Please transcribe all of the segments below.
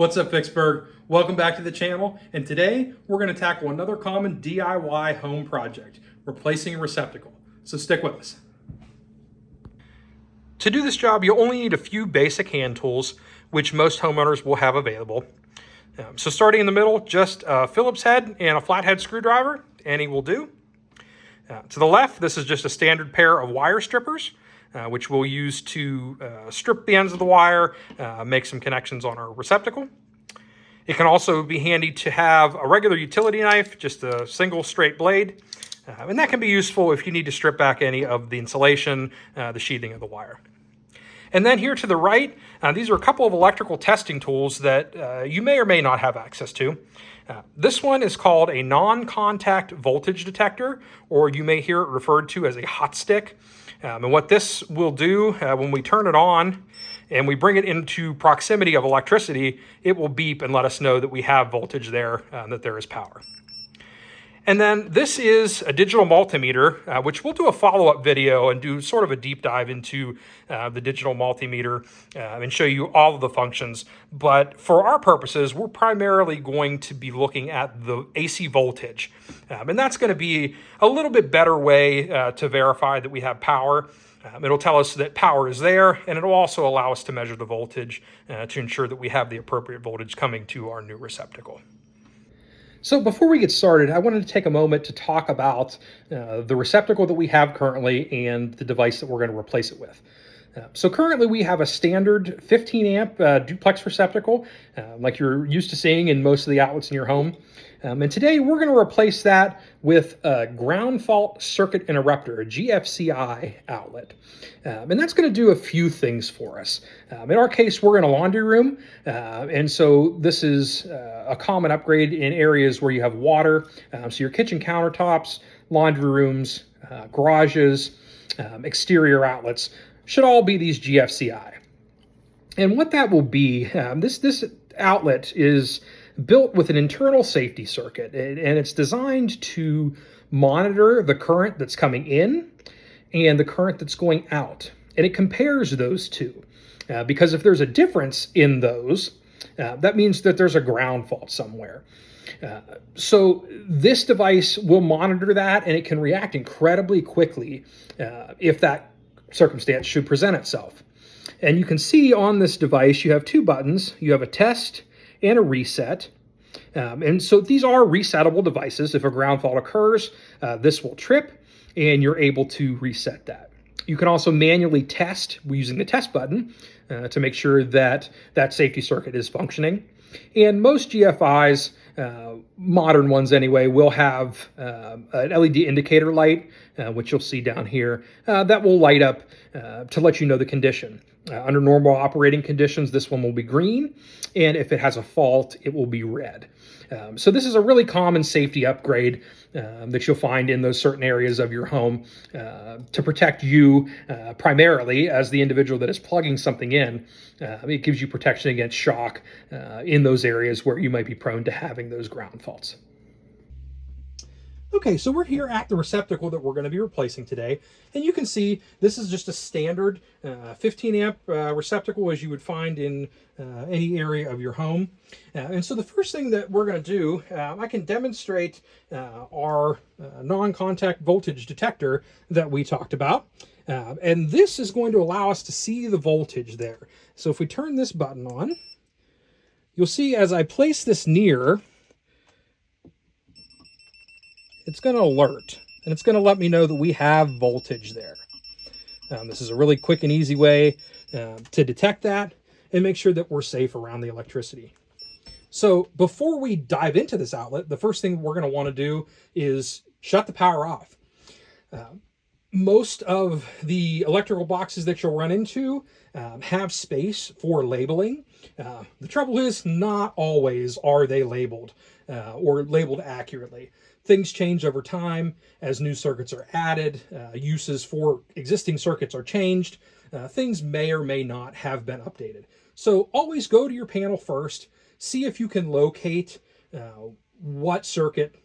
What's up, Fixburgh? Welcome back to the channel, and today we're going to tackle another common DIY home project, replacing a receptacle. So stick with us. To do this job, you'll only need a few basic hand tools, which most homeowners will have available. So starting in the middle, just a Phillips head and a flathead screwdriver, any will do. To the left, this is just a standard pair of wire strippers, which we'll use to strip the ends of the wire, make some connections on our receptacle. It can also be handy to have a regular utility knife, just a single straight blade, and that can be useful if you need to strip back any of the insulation, the sheathing of the wire. And then here to the right, these are a couple of electrical testing tools that you may or may not have access to. This one is called a non-contact voltage detector, or you may hear it referred to as a hot stick. And what this will do when we turn it on and we bring it into proximity of electricity, it will beep and let us know that we have voltage there, that there is power. And then this is a digital multimeter, which we'll do a follow-up video and do sort of a deep dive into the digital multimeter and show you all of the functions. But for our purposes, we're primarily going to be looking at the AC voltage. And that's going to be a little bit better way to verify that we have power. It'll tell us that power is there, and it'll also allow us to measure the voltage to ensure that we have the appropriate voltage coming to our new receptacle. So before we get started, I wanted to take a moment to talk about the receptacle that we have currently and the device that we're going to replace it with. So currently we have a standard 15 amp duplex receptacle, like you're used to seeing in most of the outlets in your home. And today we're going to replace that with a ground fault circuit interrupter, a GFCI outlet. And that's going to do a few things for us. In our case, we're in a laundry room. And so this is a common upgrade in areas where you have water. So your kitchen countertops, laundry rooms, garages, exterior outlets should all be these GFCI. And what that will be, this outlet is built with an internal safety circuit, and it's designed to monitor the current that's coming in and the current that's going out. And it compares those two, because if there's a difference in those, that means that there's a ground fault somewhere. So this device will monitor that, and it can react incredibly quickly if that circumstance should present itself. And you can see on this device, you have two buttons. You have a test and a reset. And so these are resettable devices. If a ground fault occurs, this will trip and you're able to reset that. You can also manually test using the test button to make sure that that safety circuit is functioning. And most GFIs, modern ones anyway, will have an LED indicator light, which you'll see down here, that will light up to let you know the condition. Under normal operating conditions, this one will be green, and if it has a fault, it will be red. So this is a really common safety upgrade that you'll find in those certain areas of your home to protect you primarily as the individual that is plugging something in. It gives you protection against shock in those areas where you might be prone to having those ground faults. Okay, so we're here at the receptacle that we're going to be replacing today, and you can see this is just a standard 15 amp receptacle as you would find in any area of your home. And so the first thing that we're going to do, I can demonstrate our non-contact voltage detector that we talked about. And this is going to allow us to see the voltage there. So if we turn this button on, you'll see as I place this near, it's going to alert, and it's going to let me know that we have voltage there. This is a really quick and easy way to detect that and make sure that we're safe around the electricity. So before we dive into this outlet, the first thing we're going to want to do is shut the power off. Most of the electrical boxes that you'll run into have space for labeling. The trouble is, not always are they labeled or labeled accurately. Things change over time as new circuits are added, uses for existing circuits are changed. Things may or may not have been updated. So always go to your panel first, see if you can locate what circuit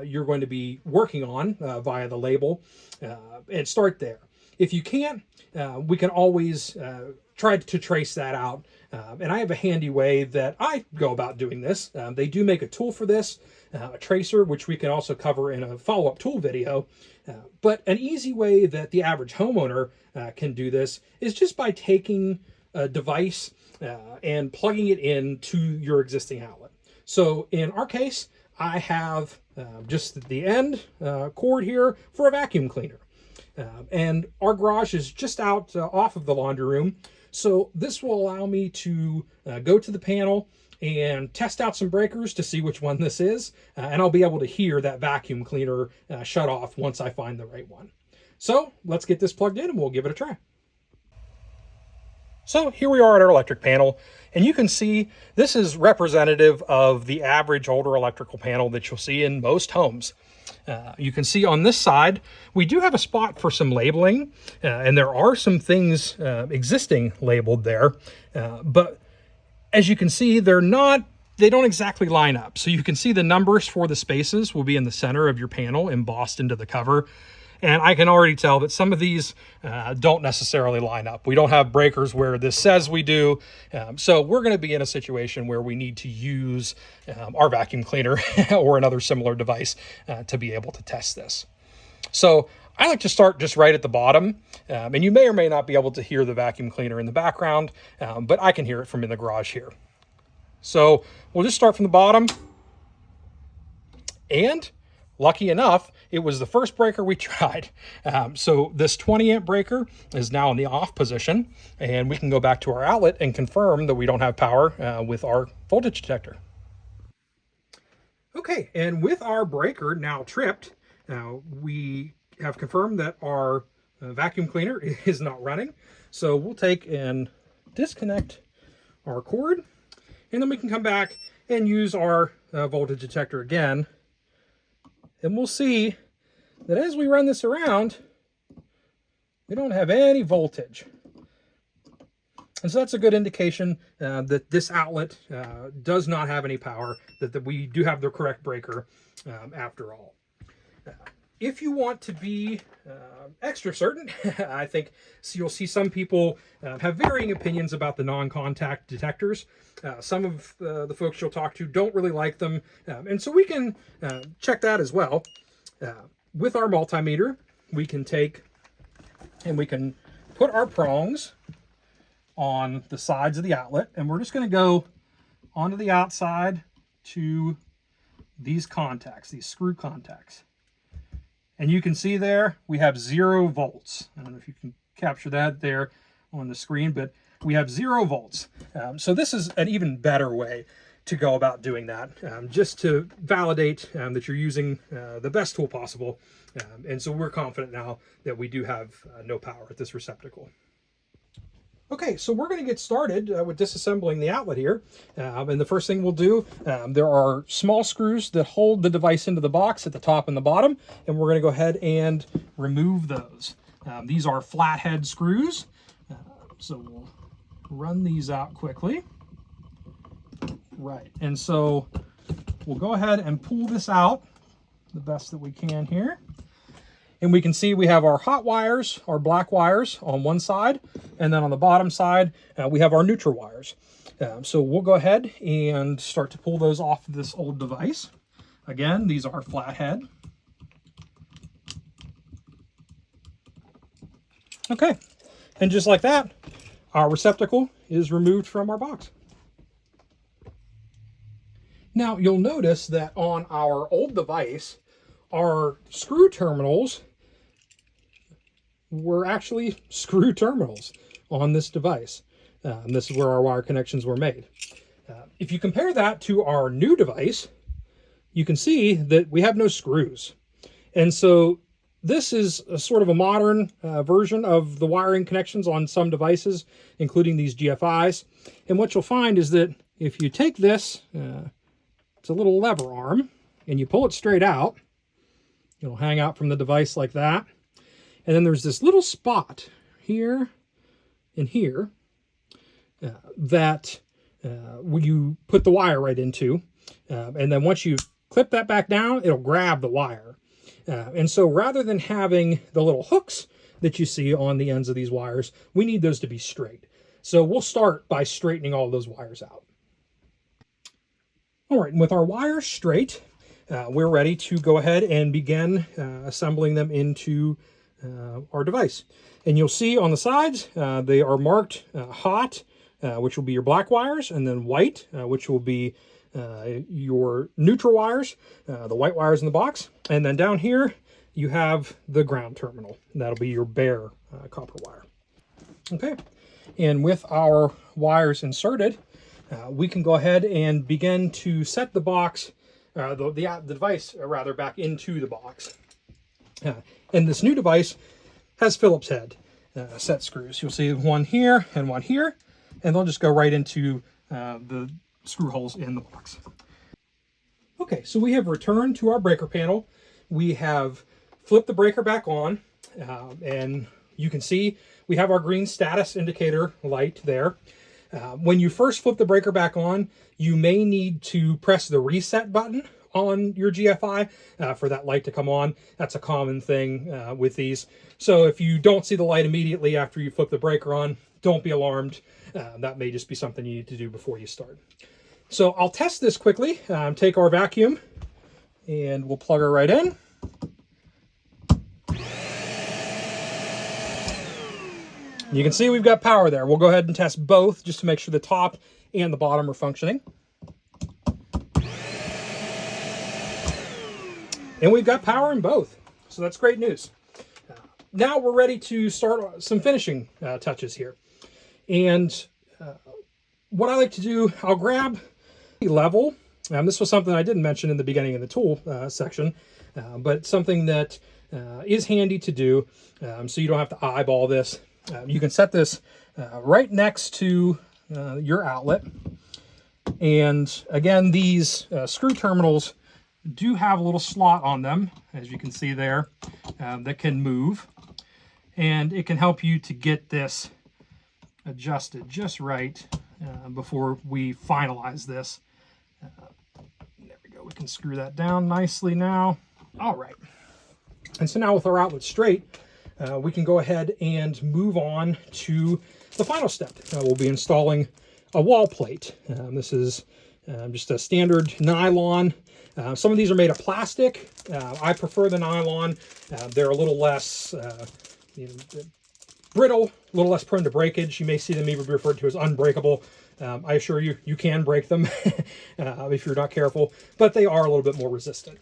you're going to be working on via the label, and start there. If you can't, we can always tried to trace that out. And I have a handy way that I go about doing this. They do make a tool for this, a tracer, which we can also cover in a follow-up tool video. But an easy way that the average homeowner can do this is just by taking a device and plugging it into your existing outlet. So in our case, I have just the end cord here for a vacuum cleaner. And our garage is just out off of the laundry room. So this will allow me to go to the panel and test out some breakers to see which one this is. And I'll be able to hear that vacuum cleaner shut off once I find the right one. So let's get this plugged in and we'll give it a try. So here we are at our electric panel, and you can see this is representative of the average older electrical panel that you'll see in most homes. You can see on this side, we do have a spot for some labeling, and there are some things existing labeled there, but as you can see, they don't exactly line up. So you can see the numbers for the spaces will be in the center of your panel embossed into the cover. And I can already tell that some of these don't necessarily line up. We don't have breakers where this says we do. So we're going to be in a situation where we need to use our vacuum cleaner or another similar device to be able to test this. So I like to start just right at the bottom. And you may or may not be able to hear the vacuum cleaner in the background, but I can hear it from in the garage here. So we'll just start from the bottom. And lucky enough, it was the first breaker we tried. So this 20 amp breaker is now in the off position, and we can go back to our outlet and confirm that we don't have power with our voltage detector. Okay, and with our breaker now tripped, we have confirmed that our vacuum cleaner is not running. So we'll take and disconnect our cord, and then we can come back and use our voltage detector again. And we'll see that as we run this around, we don't have any voltage. And so that's a good indication that this outlet does not have any power, that we do have the correct breaker after all. If you want to be extra certain, I think you'll see some people have varying opinions about the non-contact detectors. Some of the folks you'll talk to don't really like them. And so we can check that as well. With our multimeter, we can take and we can put our prongs on the sides of the outlet. And we're just going to go onto the outside to these contacts, these screw contacts. And you can see there, we have 0 volts. I don't know if you can capture that there on the screen, but we have 0 volts. So this is an even better way to go about doing that, just to validate that you're using the best tool possible. And so we're confident now that we do have no power at this receptacle. Okay, so we're going to get started with disassembling the outlet here. And the first thing we'll do, there are small screws that hold the device into the box at the top and the bottom, and we're going to go ahead and remove those. These are flathead screws, so we'll run these out quickly. Right, and so we'll go ahead and pull this out the best that we can here. And we can see we have our hot wires, our black wires on one side, and then on the bottom side, we have our neutral wires. So we'll go ahead and start to pull those off of this old device. Again, these are flathead. Okay, and just like that, our receptacle is removed from our box. Now, you'll notice that on our old device, our screw terminals were actually screw terminals on this device. And this is where our wire connections were made. If you compare that to our new device, you can see that we have no screws. And so this is a sort of a modern version of the wiring connections on some devices, including these GFIs. And what you'll find is that if you take this, it's a little lever arm, and you pull it straight out, it'll hang out from the device like that. And then there's this little spot here and here that you put the wire right into. And then once you clip that back down, it'll grab the wire. And so rather than having the little hooks that you see on the ends of these wires, we need those to be straight. So we'll start by straightening all those wires out. All right, and with our wires straight, we're ready to go ahead and begin assembling them into our device. And you'll see on the sides, they are marked hot, which will be your black wires, and then white, which will be your neutral wires, the white wires in the box. And then down here, you have the ground terminal. And that'll be your bare copper wire. Okay, and with our wires inserted, we can go ahead and begin to set the box, the device rather, back into the box. And this new device has Phillips head set screws. You'll see one here, and they'll just go right into the screw holes in the box. Okay, so we have returned to our breaker panel. We have flipped the breaker back on, and you can see we have our green status indicator light there. When you first flip the breaker back on, you may need to press the reset button on your GFI for that light to come on. That's a common thing with these. So if you don't see the light immediately after you flip the breaker on, don't be alarmed. That may just be something you need to do before you start. So I'll test this quickly. Take our vacuum and we'll plug her right in. You can see we've got power there. We'll go ahead and test both just to make sure the top and the bottom are functioning. And we've got power in both, so that's great news. Now we're ready to start some finishing touches here. And what I like to do, I'll grab a level. This was something I didn't mention in the beginning of the tool section, but something that is handy to do so you don't have to eyeball this. You can set this right next to your outlet. And again, these screw terminals do have a little slot on them, as you can see there, that can move. And it can help you to get this adjusted just right before we finalize this. There we go. We can screw that down nicely now. All right. And so now with our outlet straight, we can go ahead and move on to the final step. We'll be installing a wall plate. This is just a standard nylon. Some of these are made of plastic. I prefer the nylon. They're a little less brittle, a little less prone to breakage. You may see them even referred to as unbreakable. I assure you, you can break them if you're not careful, but they are a little bit more resistant.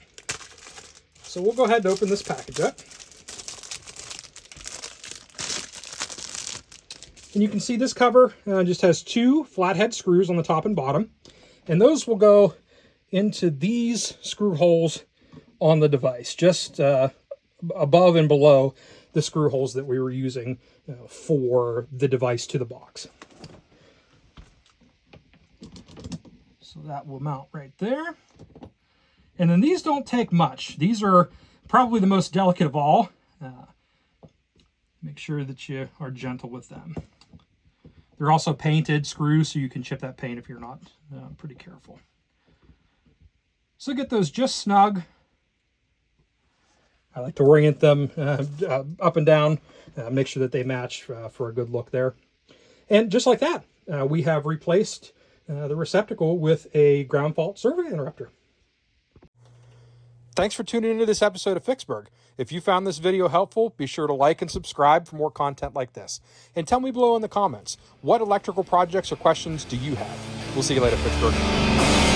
So we'll go ahead and open this package up. And you can see this cover just has two flathead screws on the top and bottom. And those will go into these screw holes on the device, just above and below the screw holes that we were using for the device to the box. So that will mount right there. And then these don't take much. These are probably the most delicate of all. Make sure that you are gentle with them. They're also painted screws, so you can chip that paint if you're not pretty careful. So get those just snug. I like to orient them up and down, make sure that they match for a good look there. And just like that, we have replaced the receptacle with a ground fault survey interrupter. Thanks for tuning into this episode of Fixburgh. If you found this video helpful, be sure to like and subscribe for more content like this. And tell me below in the comments, what electrical projects or questions do you have? We'll see you later, Fixburgh.